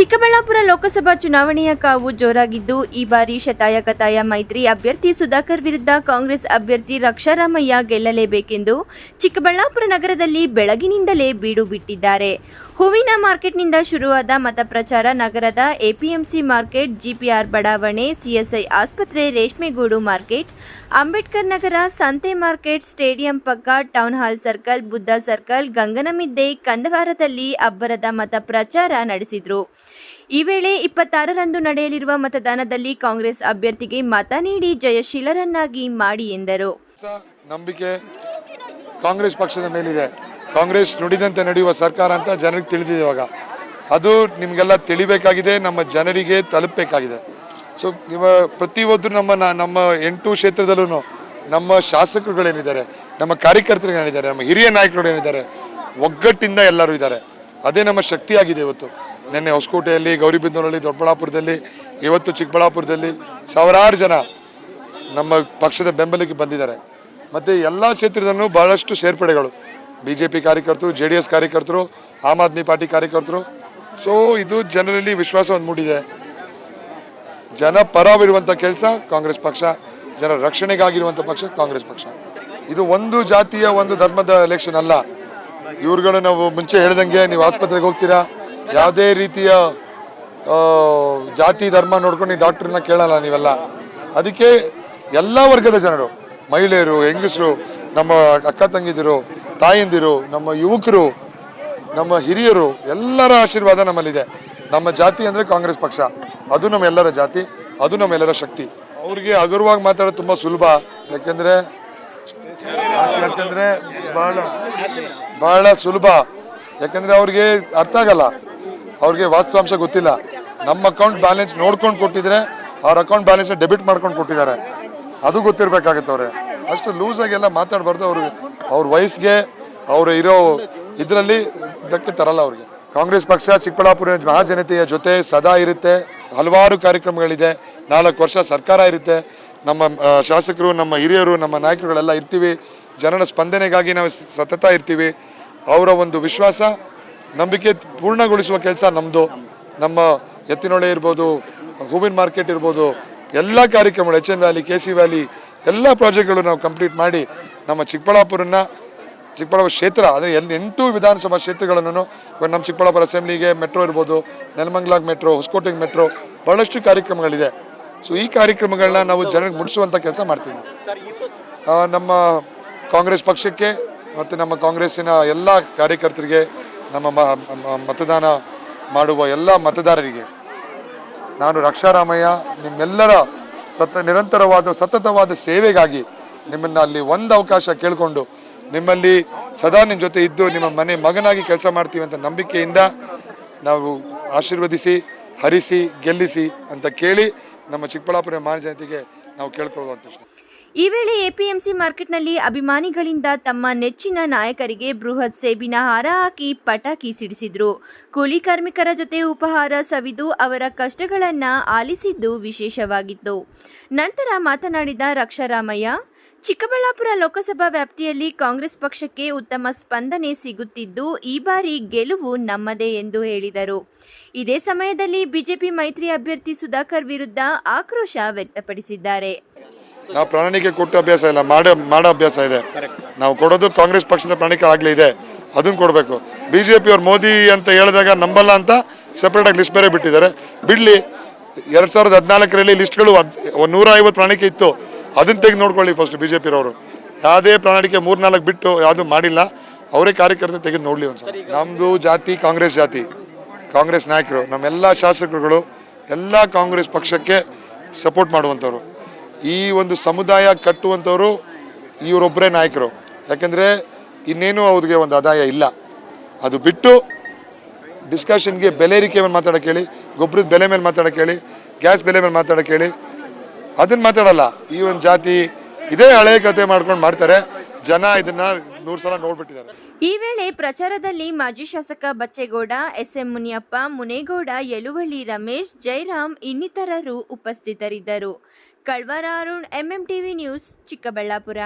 ಚಿಕ್ಕಬಳ್ಳಾಪುರ ಲೋಕಸಭಾ ಚುನಾವಣೆಯ ಕಾವು ಜೋರಾಗಿದ್ದು, ಈ ಬಾರಿ ಶತಾಯಗತಾಯ ಮೈತ್ರಿ ಅಭ್ಯರ್ಥಿ ಸುಧಾಕರ್ ವಿರುದ್ಧ ಕಾಂಗ್ರೆಸ್ ಅಭ್ಯರ್ಥಿ ರಕ್ಷಾರಾಮಯ್ಯ ಗೆಲ್ಲಲೇಬೇಕೆಂದು ಚಿಕ್ಕಬಳ್ಳಾಪುರ ನಗರದಲ್ಲಿ ಬೆಳಗಿನಿಂದಲೇ ಬೀಡು ಬಿಟ್ಟಿದ್ದಾರೆ. ಹೂವಿನ ಮಾರ್ಕೆಟ್ನಿಂದ ಶುರುವಾದ ಮತ ಪ್ರಚಾರ ನಗರದ ಎಪಿಎಂಸಿ ಮಾರ್ಕೆಟ್, ಜಿಪಿಆರ್ ಬಡಾವಣೆ, ಸಿಎಸ್ಐ ಆಸ್ಪತ್ರೆ, ರೇಷ್ಮೆಗೂಡು ಮಾರ್ಕೆಟ್, ಅಂಬೇಡ್ಕರ್ ನಗರ, ಸಂತೆ ಮಾರ್ಕೆಟ್, ಸ್ಟೇಡಿಯಂ ಪಕ್ಕ, town hall circle, Buddha circle, ಗಂಗನಮಿದ್ದೆ, ಕಂದವಾರದಲ್ಲಿ ಅಬ್ಬರದ ಮತ ಪ್ರಚಾರ ನಡೆಸಿದರು. ಈ ವೇಳೆ 26ರಂದು ನಡೆಯಲಿರುವ ಮತದಾನದಲ್ಲಿ ಕಾಂಗ್ರೆಸ್ ಅಭ್ಯರ್ಥಿಗೆ ಮತ ನೀಡಿ ಜಯಶೀಲರನ್ನಾಗಿ ಮಾಡಿ ಎಂದರು. ನಂಬಿಕೆ ಕಾಂಗ್ರೆಸ್ ಪಕ್ಷದ ಮೇಲಿದೆ. ಕಾಂಗ್ರೆಸ್ ನುಡಿದಂತೆ ನಡೆಯುವ ಸರ್ಕಾರ ಅಂತ ಜನರಿಗೆ ತಿಳಿದಿದೆ. ಇವಾಗ ಅದು ನಿಮಗೆಲ್ಲ ತಿಳಿಬೇಕಾಗಿದೆ, ನಮ್ಮ ಜನರಿಗೆ ತಲುಪಬೇಕಾಗಿದೆ. ಸೊ ನೀವು ಪ್ರತಿಯೊಬ್ಬರು ನಮ್ಮ 8 ಕ್ಷೇತ್ರದಲ್ಲೂ ನಮ್ಮ ಶಾಸಕರುಗಳೇನಿದ್ದಾರೆ, ನಮ್ಮ ಕಾರ್ಯಕರ್ತರುಗಳೇನಿದ್ದಾರೆ, ನಮ್ಮ ಹಿರಿಯ ನಾಯಕರುಗಳೇನಿದ್ದಾರೆ, ಒಗ್ಗಟ್ಟಿಂದ ಎಲ್ಲರೂ ಇದ್ದಾರೆ. ಅದೇ ನಮ್ಮ ಶಕ್ತಿಯಾಗಿದೆ. ಇವತ್ತು ನಿನ್ನೆ ಹೊಸಕೋಟೆಯಲ್ಲಿ, ಗೌರಿಬಿದನೂರಲ್ಲಿ, ದೊಡ್ಡಬಳ್ಳಾಪುರದಲ್ಲಿ, ಇವತ್ತು ಚಿಕ್ಕಬಳ್ಳಾಪುರದಲ್ಲಿ ಸಾವಿರಾರು ಜನ ನಮ್ಮ ಪಕ್ಷದ ಬೆಂಬಲಕ್ಕೆ ಬಂದಿದ್ದಾರೆ. ಮತ್ತು ಎಲ್ಲ ಕ್ಷೇತ್ರದಲ್ಲೂ ಬಹಳಷ್ಟು ಸೇರ್ಪಡೆಗಳು, BJP ಕಾರ್ಯಕರ್ತರು, JDS ಕಾರ್ಯಕರ್ತರು, ಆಮ್ ಆದ್ಮಿ ಪಾರ್ಟಿ ಕಾರ್ಯಕರ್ತರು. ಸೊ ಇದು ಜನರಲ್ಲಿ ವಿಶ್ವಾಸವನ್ನು ಮೂಡಿದೆ. ಜನ ಪರವಿರುವಂಥ ಕೆಲಸ ಕಾಂಗ್ರೆಸ್ ಪಕ್ಷ, ಜನರ ರಕ್ಷಣೆಗಾಗಿರುವಂಥ ಪಕ್ಷ ಕಾಂಗ್ರೆಸ್ ಪಕ್ಷ. ಇದು ಒಂದು ಜಾತಿಯ ಒಂದು ಧರ್ಮದ ಎಲೆಕ್ಷನ್ ಅಲ್ಲ. ಇವ್ರುಗಳು ನಾವು ಮುಂಚೆ ಹೇಳ್ದಂಗೆ ನೀವು ಆಸ್ಪತ್ರೆಗೆ ಹೋಗ್ತೀರಾ, ಯಾವುದೇ ರೀತಿಯ ಜಾತಿ ಧರ್ಮ ನೋಡ್ಕೊಂಡು ನೀವು ಡಾಕ್ಟ್ರನ್ನ ಕೇಳಲ್ಲ ನೀವೆಲ್ಲ. ಅದಕ್ಕೆ ಎಲ್ಲ ವರ್ಗದ ಜನರು, ಮಹಿಳೆಯರು, ಹೆಂಗಸರು, ನಮ್ಮ ಅಕ್ಕ ತಂಗಿದಿರು, ತಾಯಂದಿರು, ನಮ್ಮ ಯುವಕರು, ನಮ್ಮ ಹಿರಿಯರು, ಎಲ್ಲರ ಆಶೀರ್ವಾದ ನಮ್ಮಲ್ಲಿದೆ. ನಮ್ಮ ಜಾತಿ ಅಂದರೆ ಕಾಂಗ್ರೆಸ್ ಪಕ್ಷ, ಅದು ನಮ್ಮೆಲ್ಲರ ಜಾತಿ, ಅದು ನಮ್ಮೆಲ್ಲರ ಶಕ್ತಿ. ಅವ್ರಿಗೆ ಹಗುರವಾಗಿ ಮಾತಾಡೋದು ತುಂಬ ಸುಲಭ. ಯಾಕೆಂದರೆ ಬಹಳ ಸುಲಭ. ಯಾಕೆಂದರೆ ಅವ್ರಿಗೆ ಅರ್ಥ ಆಗಲ್ಲ, ಅವ್ರಿಗೆ ವಾಸ್ತವಾಂಶ ಗೊತ್ತಿಲ್ಲ. ನಮ್ಮ ಅಕೌಂಟ್ ಬ್ಯಾಲೆನ್ಸ್ ನೋಡ್ಕೊಂಡು ಕೊಟ್ಟಿದ್ರೆ ಅವ್ರ ಅಕೌಂಟ್ ಬ್ಯಾಲೆನ್ಸ್ ಡೆಬಿಟ್ ಮಾಡ್ಕೊಂಡು ಕೊಟ್ಟಿದ್ದಾರೆ, ಅದು ಗೊತ್ತಿರಬೇಕಾಗತ್ತೆ. ಅವ್ರೆ ಅಷ್ಟು ಲೂಸಾಗಿ ಎಲ್ಲ ಮಾತಾಡಬಾರ್ದು. ಅವ್ರ ವಯಸ್ಸಿಗೆ ಅವ್ರು ಇರೋ ಇದರಲ್ಲಿ ಧಕ್ಕೆ ತರಲ್ಲ ಅವ್ರಿಗೆ. ಕಾಂಗ್ರೆಸ್ ಪಕ್ಷ ಚಿಕ್ಕಬಳ್ಳಾಪುರ ಮಹಾಜನತೆಯ ಜೊತೆ ಸದಾ ಇರುತ್ತೆ. ಹಲವಾರು ಕಾರ್ಯಕ್ರಮಗಳಿದೆ. 4 ವರ್ಷ ಸರ್ಕಾರ ಇರುತ್ತೆ. ನಮ್ಮ ಶಾಸಕರು, ನಮ್ಮ ಹಿರಿಯರು, ನಮ್ಮ ನಾಯಕರುಗಳೆಲ್ಲ ಇರ್ತೀವಿ. ಜನರ ಸ್ಪಂದನೆಗಾಗಿ ನಾವು ಸತತ ಇರ್ತೀವಿ. ಅವರ ಒಂದು ವಿಶ್ವಾಸ, ನಂಬಿಕೆ ಪೂರ್ಣಗೊಳಿಸುವ ಕೆಲಸ ನಮ್ಮದು. ನಮ್ಮ ಎತ್ತಿನೊಳೆ ಇರ್ಬೋದು, ಹೂವಿನ ಮಾರ್ಕೆಟ್ ಇರ್ಬೋದು, ಎಲ್ಲ ಕಾರ್ಯಕ್ರಮಗಳು, HN ವ್ಯಾಲಿ, KC ವ್ಯಾಲಿ, ಎಲ್ಲ ಪ್ರಾಜೆಕ್ಟ್ಗಳು ನಾವು ಕಂಪ್ಲೀಟ್ ಮಾಡಿ ನಮ್ಮ ಚಿಕ್ಕಬಳ್ಳಾಪುರ ಕ್ಷೇತ್ರ, ಅಂದರೆ 8 ವಿಧಾನಸಭಾ ಕ್ಷೇತ್ರಗಳನ್ನು ನಮ್ಮ ಚಿಕ್ಕಬಳ್ಳಾಪುರ ಅಸೆಂಬ್ಲಿಗೆ ಮೆಟ್ರೋ ಇರ್ಬೋದು, ನೆಲಮಂಗಲಾಗ್ ಮೆಟ್ರೋ, ಹೊಸಕೋಟೆಗೆ ಮೆಟ್ರೋ, ಬಹಳಷ್ಟು ಕಾರ್ಯಕ್ರಮಗಳಿದೆ. ಸೊ ಈ ಕಾರ್ಯಕ್ರಮಗಳನ್ನ ನಾವು ಜನರಿಗೆ ಮುಟ್ಟಿಸುವಂಥ ಕೆಲಸ ಮಾಡ್ತೀವಿ. ನಮ್ಮ ಕಾಂಗ್ರೆಸ್ ಪಕ್ಷಕ್ಕೆ ಮತ್ತು ನಮ್ಮ ಕಾಂಗ್ರೆಸ್ಸಿನ ಎಲ್ಲ ಕಾರ್ಯಕರ್ತರಿಗೆ, ನಮ್ಮ ಮತದಾನ ಮಾಡುವ ಎಲ್ಲ ಮತದಾರರಿಗೆ ನಾನು ರಕ್ಷಾರಾಮಯ್ಯ ನಿಮ್ಮೆಲ್ಲರ ಸತತವಾದ ಸೇವೆಗಾಗಿ ನಿಮ್ಮನ್ನು ಅಲ್ಲಿ ಒಂದು ಅವಕಾಶ ಕೇಳಿಕೊಂಡು ನಿಮ್ಮಲ್ಲಿ ಸದಾ ನಿಮ್ಮ ಜೊತೆ ಇದ್ದು ನಿಮ್ಮ ಮನೆ ಮಗನಾಗಿ ಕೆಲಸ ಮಾಡ್ತೀವಿ ಅಂತ ನಂಬಿಕೆಯಿಂದ ನಾವು ಆಶೀರ್ವದಿಸಿ, ಹರಿಸಿ, ಗೆಲ್ಲಿಸಿ ಅಂತ ಕೇಳಿ ನಮ್ಮ ಚಿಕ್ಕಬಳ್ಳಾಪುರ ಮಹಾಜನತೆಗೆ ನಾವು ಕೇಳ್ಕೊಳ್ಳುವಂತ. ಈ ವೇಳೆ ಎಪಿಎಂಸಿ ಮಾರ್ಕೆಟ್ನಲ್ಲಿ ಅಭಿಮಾನಿಗಳಿಂದ ತಮ್ಮ ನೆಚ್ಚಿನ ನಾಯಕರಿಗೆ ಬೃಹತ್ ಸೇಬಿನ ಹಾರ ಹಾಕಿ ಪಟಾಕಿ ಸಿಡಿಸಿದ್ರು. ಕೂಲಿ ಕಾರ್ಮಿಕರ ಜೊತೆ ಉಪಹಾರ ಸವಿದು ಅವರ ಕಷ್ಟಗಳನ್ನು ಆಲಿಸಿದ್ದು ವಿಶೇಷವಾಗಿತ್ತು. ನಂತರ ಮಾತನಾಡಿದ ರಕ್ಷಾರಾಮಯ್ಯ, ಚಿಕ್ಕಬಳ್ಳಾಪುರ ಲೋಕಸಭಾ ವ್ಯಾಪ್ತಿಯಲ್ಲಿ ಕಾಂಗ್ರೆಸ್ ಪಕ್ಷಕ್ಕೆ ಉತ್ತಮ ಸ್ಪಂದನೆ ಸಿಗುತ್ತಿದ್ದು, ಈ ಬಾರಿ ಗೆಲುವು ನಮ್ಮದೇ ಎಂದು ಹೇಳಿದರು. ಇದೇ ಸಮಯದಲ್ಲಿ ಬಿಜೆಪಿ ಮೈತ್ರಿ ಅಭ್ಯರ್ಥಿ ಸುಧಾಕರ್ ವಿರುದ್ಧ ಆಕ್ರೋಶ ವ್ಯಕ್ತಪಡಿಸಿದ್ದಾರೆ. ನಾವು ಪ್ರಣಾಳಿಕೆ ಕೊಟ್ಟು ಅಭ್ಯಾಸ ಇಲ್ಲ, ಮಾಡೋ ಅಭ್ಯಾಸ ಇದೆ. ನಾವು ಕೊಡೋದು ಕಾಂಗ್ರೆಸ್ ಪಕ್ಷದ ಪ್ರಣಾಳಿಕೆ ಆಗಲೇ ಇದೆ, ಅದನ್ನು ಕೊಡಬೇಕು. BJP ಅವ್ರು ಮೋದಿ ಅಂತ ಹೇಳಿದಾಗ ನಂಬಲ್ಲ ಅಂತ ಸೆಪ್ರೇಟಾಗಿ ಲಿಸ್ಟ್ ಬೇರೆ ಬಿಟ್ಟಿದ್ದಾರೆ. ಬಿಡಲಿ. 2014ರಲ್ಲಿ ಲಿಸ್ಟ್ಗಳು 150 ಪ್ರಣಾಳಿಕೆ ಇತ್ತು, ಅದನ್ನು ತೆಗೆದು ನೋಡ್ಕೊಳ್ಳಿ ಫಸ್ಟ್. BJP ರವರು ಯಾವುದೇ ಪ್ರಣಾಳಿಕೆ 3-4 ಬಿಟ್ಟು ಯಾವುದು ಮಾಡಿಲ್ಲ. ಅವರೇ ಕಾರ್ಯಕರ್ತ ತೆಗೆದು ನೋಡಲಿ ಒಂದ್ಸಲ. ನಮ್ಮದು ಜಾತಿ ಕಾಂಗ್ರೆಸ್ ಜಾತಿ, ಕಾಂಗ್ರೆಸ್ ನಾಯಕರು, ನಮ್ಮೆಲ್ಲ ಶಾಸಕರುಗಳು ಎಲ್ಲ ಕಾಂಗ್ರೆಸ್ ಪಕ್ಷಕ್ಕೆ ಸಪೋರ್ಟ್ ಮಾಡುವಂಥವ್ರು. ಈ ಒಂದು ಸಮುದಾಯ ಕಟ್ಟುವಂಥವ್ರು ಇವರೊಬ್ಬರೇ ನಾಯಕರು. ಯಾಕೆಂದರೆ ಇನ್ನೇನು ಅವ್ರಿಗೆ ಒಂದು ಆದಾಯ ಇಲ್ಲ. ಅದು ಬಿಟ್ಟು ಡಿಸ್ಕಷನ್ಗೆ ಬೆಲೆ ಏರಿಕೆ ಮೇಲೆ ಮಾತಾಡೋಕೆ ಹೇಳಿ, ಗೊಬ್ಬರದ ಬೆಲೆ ಮೇಲೆ ಮಾತಾಡೋಕೆ ಹೇಳಿ, ಗ್ಯಾಸ್ ಬೆಲೆ ಮೇಲೆ ಮಾತಾಡೋಕೆ ಹೇಳಿ, ಅದನ್ನು ಮಾತಾಡಲ್ಲ. ಈ ಒಂದು ಜಾತಿ ಇದೇ ಹಳೆಯ ಕತೆ ಮಾಡ್ಕೊಂಡು ಮಾಡ್ತಾರೆ. ಜನ ಇದನ್ನ 100 ಸಲ ನೋಡ್ಬಿಟ್ಟಿದ್ದಾರೆ. ಈ ವೇಳೆ ಪ್ರಚಾರದಲ್ಲಿ ಮಾಜಿ ಶಾಸಕ ಬಚ್ಚೇಗೌಡ, SM ಮುನಿಯಪ್ಪ, ಮುನೇಗೌಡ, ಯಲುವಳ್ಳಿ ರಮೇಶ್, ಜಯರಾಮ್ ಇನ್ನಿತರರು ಉಪಸ್ಥಿತರಿದ್ದರು. ಕಳ್ವಾರ ಅರುಣ್, MMTV ನ್ಯೂಸ್, ಚಿಕ್ಕಬಳ್ಳಾಪುರ.